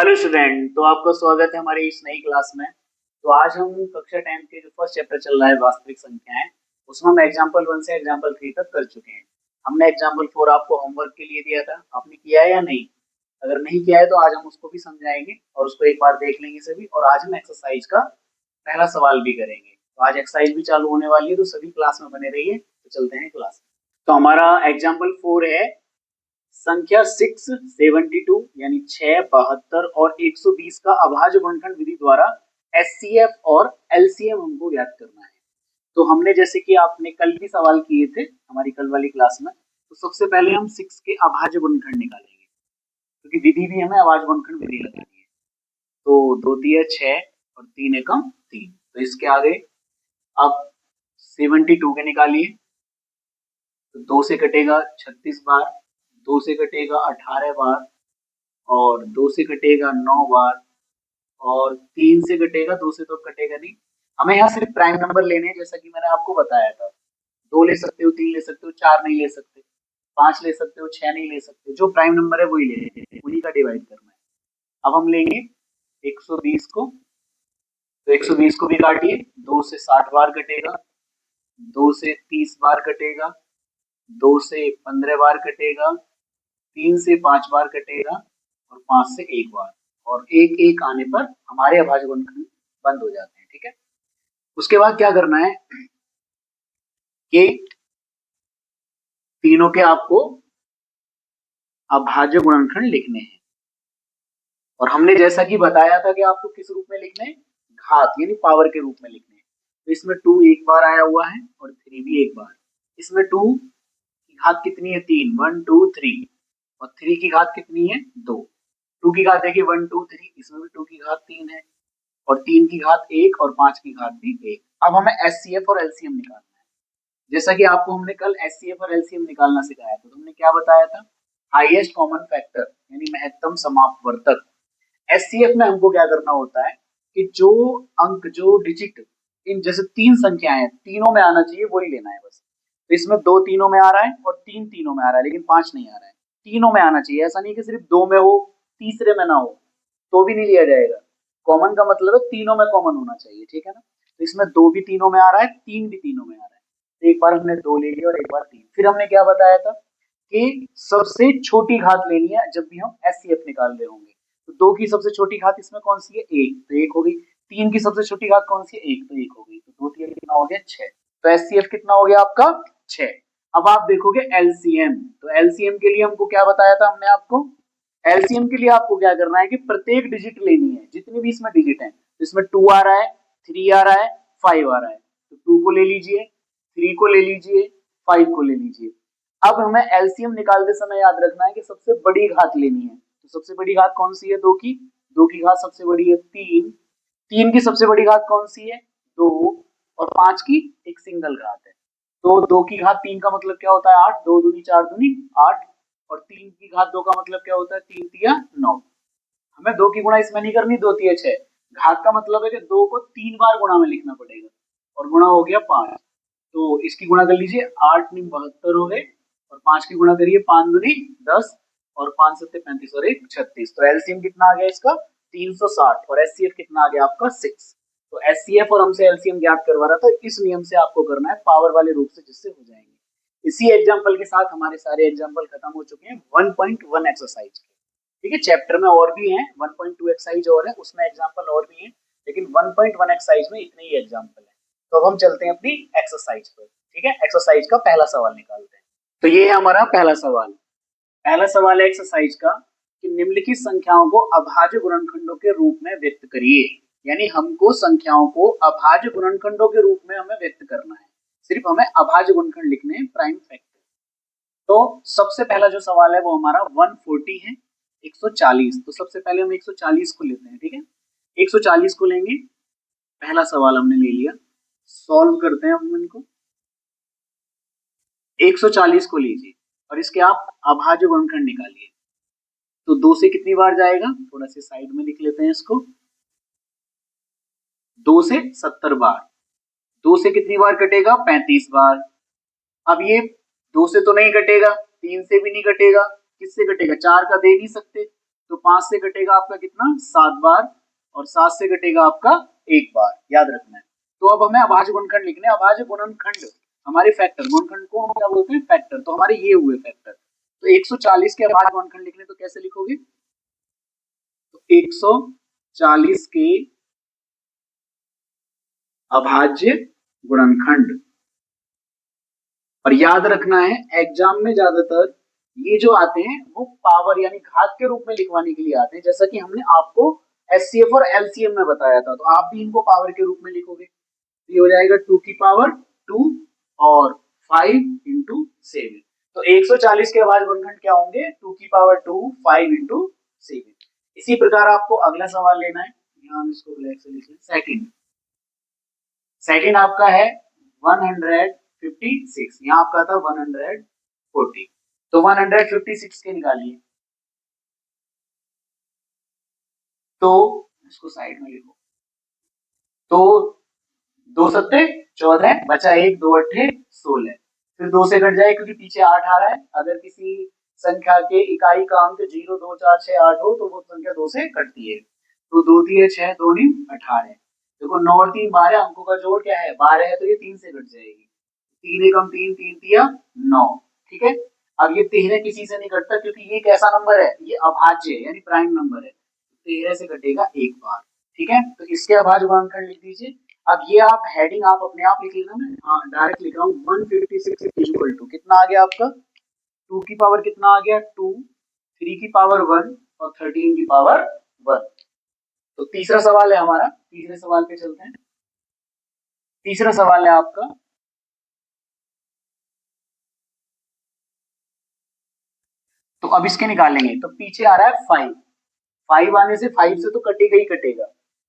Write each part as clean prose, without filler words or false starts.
Hello student, तो आपका स्वागत है हमारी इस नई क्लास में। तो आज हम कक्षा 10 के जो फर्स्ट चैप्टर चल रहा है वास्तविक संख्याएं, उसमें हम एग्जांपल 1 से एग्जांपल 3 तक कर चुके हैं। हमने एग्जांपल 4 आपको होमवर्क के लिए दिया था, आपने किया है या नहीं? अगर नहीं किया है तो आज हम उसको भी समझाएंगे और उसको एक बार देख लेंगे सभी, और आज हम एक्सरसाइज का पहला सवाल भी करेंगे। तो आज एक्सरसाइज भी चालू होने वाली है, तो सभी क्लास में बने रहिए। तो चलते हैं क्लास में। तो हमारा एग्जाम्पल 4 है संख्या 672 यानी 6, 72 और 120 का अभाज्य गुणनखंड विधि द्वारा एचसीएफ और एलसीएम हमको ज्ञात करना है। तो हमने जैसे कि आपने कल भी सवाल किए थे हमारी कल वाली क्लास में, तो सबसे पहले हम 6 के अभाज्य गुणनखंड निकालेंगे, क्योंकि विधि भी हमें अभाज्य गुणनखंड विधि लगानी है। तो 2 तिया 6 और 3 एकम 3, तो इसके आगे अब 72 के निकालिए। तो 2 से कटेगा 36 बार, 2 से कटेगा 18 बार, और 2 से कटेगा 9 बार, और 3 से कटेगा, 2 से तो कटेगा नहीं। हमें यहाँ सिर्फ प्राइम नंबर लेने हैं, जैसा कि मैंने आपको बताया था। 2 ले सकते हो, 3 ले सकते हो, 4 नहीं ले सकते, 5 ले सकते हो, 6 नहीं ले सकते। जो प्राइम नंबर है वही लेंगे, उन्हीं का डिवाइड करना है। अब हम लेंगे 120 को, तो 120 को भी काटिए। 2 से 60 बार कटेगा, 2 से 30 बार कटेगा, 2 से 15 बार कटेगा, 3 से 5 बार कटेगा, और 5 से 1 बार, और एक एक आने पर हमारे अभाज्य गुणनखंड बंद हो जाते हैं। ठीक है, उसके बाद क्या करना है कि तीनों के आपको अभाज्य गुणनखंड लिखने हैं, और हमने जैसा कि बताया था कि आपको किस रूप में लिखने हैं, घात यानी पावर के रूप में लिखने हैं। तो इसमें 2 एक बार आया हुआ है और 3 भी एक बार। इसमें 2 की घात कितनी है? 3, 1 2 3, और 3 की घात कितनी है? 2। 2 की घात देखिए 1 2 3, इसमें भी 2 की घात 3 है, और 3 की घात 1, और 5 की घात भी 1। अब हमें एचसीएफ और एलसीएम निकालना है। जैसा कि आपको हमने कल एचसीएफ और एलसीएम निकालना सिखाया था, तो हमने क्या बताया था? हाईएस्ट कॉमन फैक्टर यानी महत्तम समापवर्तक। एचसीएफ में हमको क्या करना होता है कि जो अंक, जो डिजिट, इन जैसे 3 संख्याएं हैं, तीनों में आना चाहिए, वही लेना है बस। तो इसमें 2 तीनों में आ रहा है और 3 तीनों में आ रहा है, लेकिन 5 नहीं आ रहा है। तीनों में आना चाहिए, ऐसा नहीं कि सिर्फ 2 में हो, तीसरे में ना हो, तो भी नहीं लिया जाएगा। कॉमन का मतलब है तीनों में कॉमन होना चाहिए, ठीक है ना? तो इसमें 2 भी तीनों में आ रहा है, 3 भी तीनों में आ रहा है। तो एक बार हमने 2 ले लिया और एक बार 3। फिर हमने क्या बताया था कि सबसे छोटी घात लेनी है जब भी हम एचसीएफ निकाल रहे होंगे। तो 2 की सबसे छोटी घात इसमें कौन सी है? 1, तो 1 हो गई। 3 की सबसे छोटी घात कौन सी है? 1, तो 1 हो गई। तो 2 3 कितना हो गया? 6। तो एचसीएफ कितना हो गया आपका? 6। अब आप देखोगे एलसीएम, तो एलसीएम के लिए हमको क्या बताया था हमने आपको? एलसीएम के लिए आपको क्या करना है कि प्रत्येक डिजिट लेनी है, जितनी भी इसमें डिजिट है। तो इसमें 2 आ रहा है, 3 आ रहा है, 5 आ रहा है, तो 2 को ले लीजिए, 3 को ले लीजिए, 5 को ले लीजिए। अब हमें एलसीएम निकालते समय याद रखना है कि सबसे बड़ी घात लेनी है। तो सबसे बड़ी घात कौन सी है? 2 की। 2 की घात सबसे बड़ी है 3। 3 की सबसे बड़ी घात कौन सी है? 2। और 5 की एक सिंगल घात है। तो 2 की घात 3 का मतलब क्या होता है? 8। 2 दूनी 4 दूनी 8, और 3 की घात 2 का मतलब क्या होता है? 3 तिया 9। हमें 2 की गुणा इसमें नहीं करनी, 2 तिया 6। घात का मतलब है कि 2 को 3 बार गुणा में लिखना पड़ेगा, और गुणा हो गया 5। तो इसकी गुणा कर लीजिए, 8 नी 72 हो गए, और 5 की गुणा करिए, 5 दूनी 10, और 5 सत्ते 35, और 1 36। तो एलसीएम कितना आ गया इसका? 360। और एचसीएफ कितना आ गया आपका? 6। तो एचसीएफ और हमसे एलसीएम ज्ञात करवा रहा था, इस नियम से आपको करना है, पावर वाले रूप से, जिससे हो जाएंगे। इसी एग्जांपल के साथ हमारे सारे एग्जांपल खत्म हो चुके हैं 1.1 एक्सरसाइज के। ठीक है, चैप्टर में और भी हैं, 1.2 एक्सरसाइज और है, उसमें एग्जांपल और भी हैं, लेकिन 1.1 एक्सरसाइज में इतने ही एग्जांपल है। तो अब हम चलते हैं अपनी एक्सरसाइज पर। ठीक है, एक्सरसाइज का पहला सवाल निकालते हैं। तो ये है हमारा पहला सवाल। पहला सवाल है एक्सरसाइज का कि निम्नलिखित संख्याओं को अभाज्य गुणनखंडों के रूप में व्यक्त करिए। यानी हमको संख्याओं को अभाज्य गुणनखंडों के रूप में हमें व्यक्त करना है, सिर्फ हमें अभाज्य गुणनखंड लिखने हैं, प्राइम फैक्टर। तो सबसे पहला जो सवाल है वो हमारा 140 है, 140। तो सबसे पहले हम 140 को लेते हैं। ठीक है, 140 को लेंगे, पहला सवाल हमने ले लिया, सॉल्व करते हैं हम इनको। 140 को लीजिए और इसके आप अभाज्य गुणनखंड निकालिए। तो 2 से कितनी बार जाएगा? थोड़ा सा साइड में लिख लेते हैं इसको। 2 से 70 बार। 2 से कितनी बार कटेगा? 35 बार। अब ये 2 से तो नहीं कटेगा, 3 से भी नहीं कटेगा, किससे कटेगा? 4 का दे नहीं सकते, तो 5 से कटेगा आपका कितना 7 बार, और 7 से कटेगा आपका 1 बार, याद रखना है। तो अब हमें अभाज्य गुणनखंड लिखने हैं। अभाज्य गुणनखंड हमारे फैक्टर, गुणनखंड को हम क्या बोलते हैं फैक्टर, तो हमारे ये हुए फैक्टर। तो 140 के अभाज्य गुणनखंड लिखने तो कैसे लिखोगे, तो 140 के अभाज्य गुणनखंड। और याद रखना है एग्जाम में ज्यादातर ये जो आते हैं वो पावर यानी घात के रूप में लिखवाने के लिए आते हैं, जैसा कि हमने आपको एचसीएफ और एलसीएम में बताया था। तो आप भी इनको पावर के रूप में लिखोगे, ये हो जाएगा 2 की पावर 2 और 5 इंटू 7। तो 140 के अभाज्य गुणनखंड क्या होंगे, 2 की पावर 2 5 इंटू 7। इसी प्रकार आपको अगला सवाल लेना है, यहाँ हम इसको ब्लैक से लिख लें। सेकंड आपका है 156, यहाँ आपका था 140, तो 156 के निकालिए। तो इसको साइड में लिखो, तो 2 सत्ते 14, बचा 1, 2 अट्ठे 16, फिर 2 से कट जाए क्योंकि पीछे 8 आ रहा है। अगर किसी संख्या के इकाई का अंक 0 2 4 6 8 हो तो वो संख्या 2 से कटती है। तो 2 3 6 2 9 18, देखो 9 और 3 12, अंकों का जोड़ क्या है 12 है, तो ये 3 से कट जाएगी। 3 एकम 3 3 तिया 9, ठीक है। अब ये 13 किसी से नहीं कटता क्योंकि ये कैसा नंबर है, ये अभाज्य है यानी प्राइम नंबर है, 13 से कटेगा एक बार, ठीक है। तो इसके अभाज्य गुणनखंड लिख दीजिए। अब ये आप हेडिंग आप अपने आप लिख लेना, मैं डायरेक्ट लिख रहा हूँ। 156 इक्वल टू कितना आ गया आपका, 2 की पावर कितना आ गया 2, 3 की पावर 1 और 13 की पावर 1। तो तीसरा सवाल है हमारा, तीसरे सवाल पे चलते हैं। तीसरा सवाल है आपका, तो अब इसके निकालेंगे। तो पीछे आ रहा है 5, 5 आने से 5 से तो कटेगा ही कटेगा,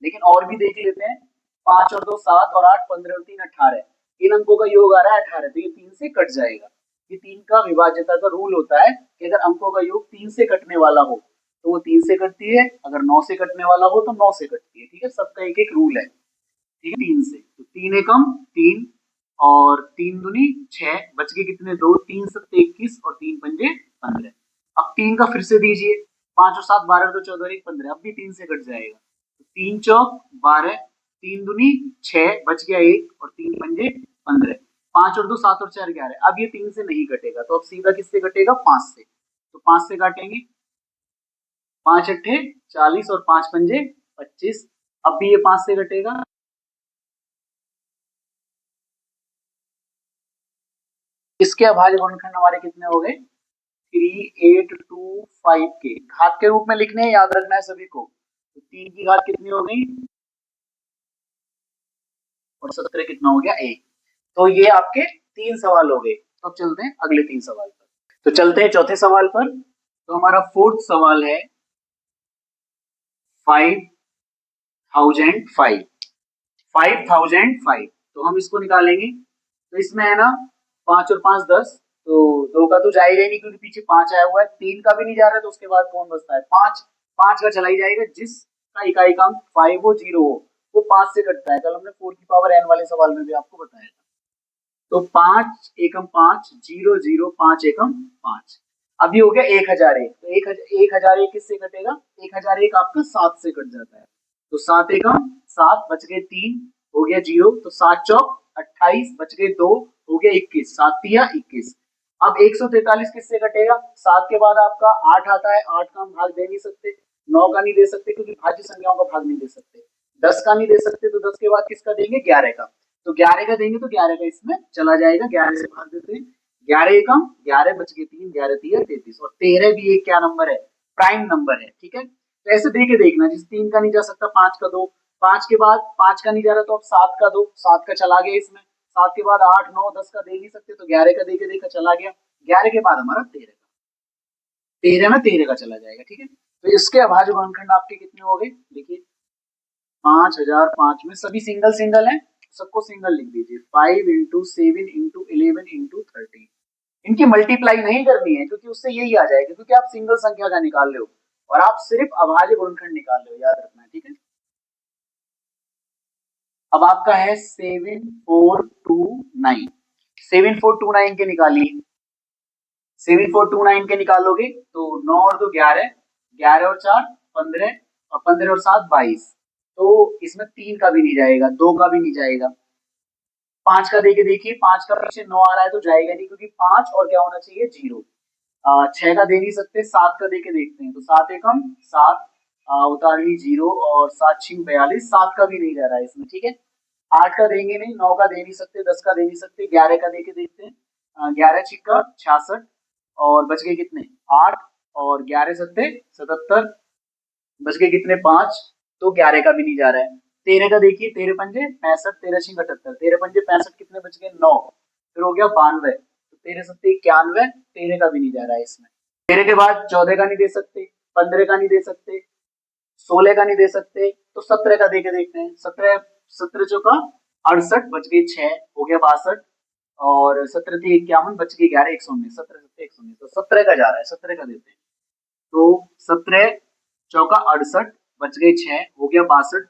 लेकिन और भी देख लेते हैं। 5 और 2 7 और 8 15 और 3 18, इन अंकों का योग आ रहा है 18, तो ये 3 से कट जाएगा। ये 3 का विभाज्यता का रूल होता है कि अगर अंकों का योग 3 से कटने वाला हो तो वो 3 से कटती है, अगर 9 से कटने वाला हो तो 9 से कटती है, ठीक है। सबका एक एक रूल है, ठीक है। 3 से, तो 3 एकम 3 और 3 दूनी 6, बच गए कितने 2, 3 सत्ते 21 और 3 पंजे 15। अब 3 का फिर से दीजिए, 5 और 7 12 तो 14 1 15, अब भी 3 से कट जाएगा। 3 चौक 12, 3 दूनी 6, बच गया 1 और 3 पंजे 15, 5 और 2 7 और 4 11। अब ये 3 से नहीं कटेगा, तो अब सीधा किससे कटेगा 5 से, तो 5 से काटेंगे, 5 अट्ठे 40 और 5 पंजे 25। अब भी ये 5 से कटेगा, इसके अभाज्य गुणनखंड हमारे कितने हो गए 3825 के। घात के रूप में लिखने हैं, याद रखना है सभी को। तो 3 की घात कितनी हो गई और 17 कितना हो गया 1। तो ये आपके 3 सवाल हो गए। तो अब चलते हैं अगले 3 सवाल पर। तो चलते हैं चौथे सवाल पर। तो हमारा फोर्थ सवाल है 5005, 5005। तो हम इसको निकालेंगे। तो इसमें है ना 5 और 5 10, तो 2 का तो जाएगा ही नहीं क्योंकि पीछे 5 आया हुआ है, 3 का भी नहीं जा रहा है, तो उसके बाद कौन बचता है 5, 5 का चला ही जाएगा। जिसका इकाई का अंक 5 हो 0 हो वो 5 से कटता है, कल हमने 4 की पावर n वाले सवाल में भी आपको बताया था। तो 5 एकम 5 0 0 5 एकम 5, अभी हो गया 1001। तो 1001 किससे कटेगा, 1001 आपका 7 से कट जाता है। तो 7 एकम 7, बच गए 3, हो गया 0, तो 7 चौक 28, बच गए 2, हो गया 21, 7 तिया 21। अब 143 किससे कटेगा, 7 के बाद आपका 8 आता है, 8 का हम भाग दे नहीं सकते, 9 का नहीं दे सकते क्योंकि भाज्य संख्याओं का भाग नहीं दे सकते, 10 का नहीं दे सकते, तो 10 के बाद किसका देंगे 11 का। तो 11 का देंगे तो 11 का इसमें चला जाएगा, 11 से भाग देते हैं, 11 एकम 11, बच गए 3, 11 तिया 33, और 13 भी एक क्या नंबर है प्राइम नंबर है, ठीक है। तो ऐसे देके देखना, जिस 3 का नहीं जा सकता 5 का दो, 5 के बाद 5 का नहीं जा रहा तो अब 7 का दो, 7 का चला गया इसमें, 7 के बाद 8 9 10 का दे नहीं सकते तो 11 का देके देखा चला गया, 11 के बाद हमारा 13 का, 13 में 13 का चला जाएगा, ठीक है। तो इसके अभाज्य गुणनखंड आपके कितने हो गए, देखिए 5005 में सभी सिंगल सिंगल है, सबको सिंगल लिख दीजिए। 5 इंटू 7 इंटू 11 इंटू 13, इनकी मल्टीप्लाई नहीं करनी है क्योंकि उससे यही आ जाएगा, क्योंकि आप सिंगल संख्या का निकाल रहे हो और आप सिर्फ अभाज्य गुणनखंड निकाल रहे हो, याद रखना है, ठीक है। अब आपका है 7429, 7429 के निकालिए। 7429 के निकालोगे तो 9 और 2 11, 11 और 4 15 और 15 और 7 22। तो इसमें 3 का भी नहीं जाएगा, 2 का भी नहीं जाएगा। 5 का देके देखिए, 5 का पीछे 9 आ रहा है तो जाएगा नहीं, क्योंकि 5 और क्या होना चाहिए 0। 6 का दे नहीं सकते, 7 का देके देखते हैं तो 7 एकम 7, उतारनी 0 और 7 6 42, 7 का भी नहीं जा रहा है इसमें, ठीक है। 8 का देंगे नहीं, 9 का दे नहीं सकते, 10 का दे नहीं सकते, 11 का देके देखते हैं। 11 छिक्का 66 और बच गए कितने 8 और 11 सत्ते 77, बच गए कितने 5, तो 11 का भी नहीं जा रहा है। 13 का देखिए, 13 पंजे 65, 13 छिंग 78, 13 पंजे 65, कितने बच गए 9, फिर हो गया 92, तो 13 सत्ते 91, 13 का भी नहीं जा रहा है इसमें। 13 के बाद 14 का नहीं दे सकते, 15 का नहीं दे सकते, 16 का नहीं दे सकते, तो 17 का देके देखते हैं। 17 17 चौका 68, बच गए 6, हो गया 62 और 17 थी 51, बच गए 11 119, 17 सत्ते 119, तो 17 का जा रहा है, 17 का देते हैं। तो 17 चौका 68, बच गए 6, हो गया 62,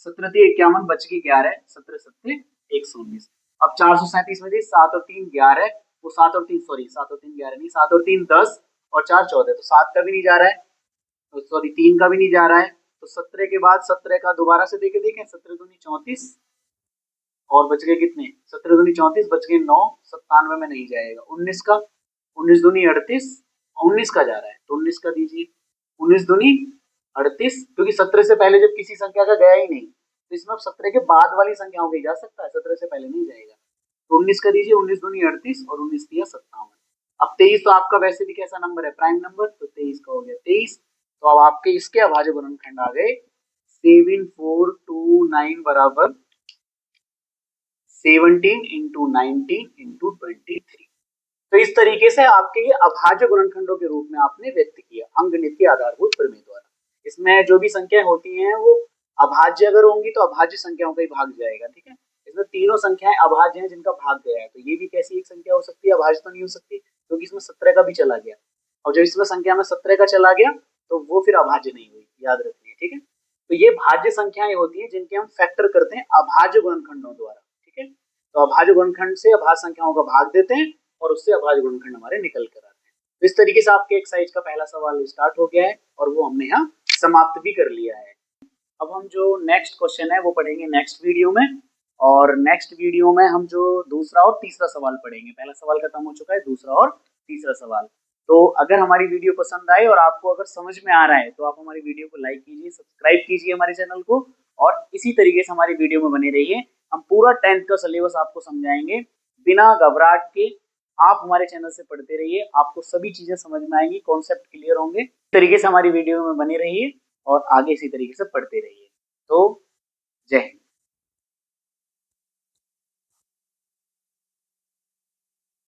17 थी 51, बच गई 11, 17 सत्ते 119। अब 437 में थी 7 और 3 11, वो 7 और 3 सॉरी 7 और 3 11 नहीं, 7 और 3 10 और 4 14, तो 7 का भी नहीं जा रहा है, तो सॉरी 3 का भी नहीं जा रहा है। तो 17 के बाद 17 का दोबारा से देके देखें, 17 दूनी 34 और बच गए कितने, 17 दूनी 34, बच गए 9, 97 में नहीं जाएगा। 19 का, 19 दूनी 38, 19 का जा रहा है, तो 19 का दीजिए। 19 दूनी 38, क्योंकि 17 से पहले जब किसी संख्या का गया ही नहीं, तो इसमें अब 17 के बाद वाली संख्याओं का जा सकता है, 17 से पहले नहीं जाएगा। तो 19 का दीजिए, 19 दूनी 38 और 19 दिया 57। अब 23 तो आपका वैसे भी कैसा नंबर है, प्राइम नंबर, तो 23 का हो गया 23। तो अब आपके इसके अभाज्य गुणनखंड आ गए 7429 बराबर 17 इंटू 19 इंटू 23। तो इस तरीके से आपके ये अभाज्य गुणनखंडों के रूप में आपने व्यक्त किया अंकगणित के आधारभूत प्रमेय द्वारा। इसमें जो भी संख्याएं होती हैं वो अभाज्य अगर होंगी तो अभाज्य संख्याओं का ही भाग जाएगा, ठीक है। इसमें तीनों संख्याएं अभाज्य हैं जिनका भाग गया है, तो ये भी कैसी एक संख्या हो सकती है, अभाज्य तो नहीं हो सकती, क्योंकि इसमें 17 का भी चला गया, और जब इसमें संख्या में 17 का चला गया तो वो फिर अभाज्य नहीं हुई, याद रखिए, ठीक है। तो ये भाज्य संख्याएं होती है जिनके हम फैक्टर करते हैं अभाज्य गुणनखंडों द्वारा, ठीक है। तो अभाज्य गुणनखंड से अभाज्य संख्याओं का भाग देते हैं और उससे अभाज्य गुणनखंड हमारे निकल कर आते हैं। तो इस तरीके से आपके एक्सरसाइज का पहला सवाल स्टार्ट हो गया है और वो हमने यहाँ समाप्त भी कर लिया है। अब हम जो नेक्स्ट क्वेश्चन है वो पढ़ेंगे नेक्स्ट वीडियो में, और नेक्स्ट वीडियो में हम जो दूसरा और तीसरा सवाल पढ़ेंगे। पहला सवाल खत्म हो चुका है, दूसरा और तीसरा सवाल। तो अगर हमारी वीडियो पसंद आए और आपको अगर समझ में आ रहा है तो आप हमारी वीडियो को लाइक कीजिए, सब्सक्राइब कीजिए हमारे चैनल को, और इसी तरीके से हमारी वीडियो में बने रहिए। हम पूरा 10th का सिलेबस आपको समझाएंगे बिना घबराहट के। आप हमारे चैनल से पढ़ते रहिए, आपको सभी चीजें समझ में आएंगी, कॉन्सेप्ट क्लियर होंगे। इस तरीके से हमारी वीडियो में बने रहिए और आगे इसी तरीके से पढ़ते रहिए।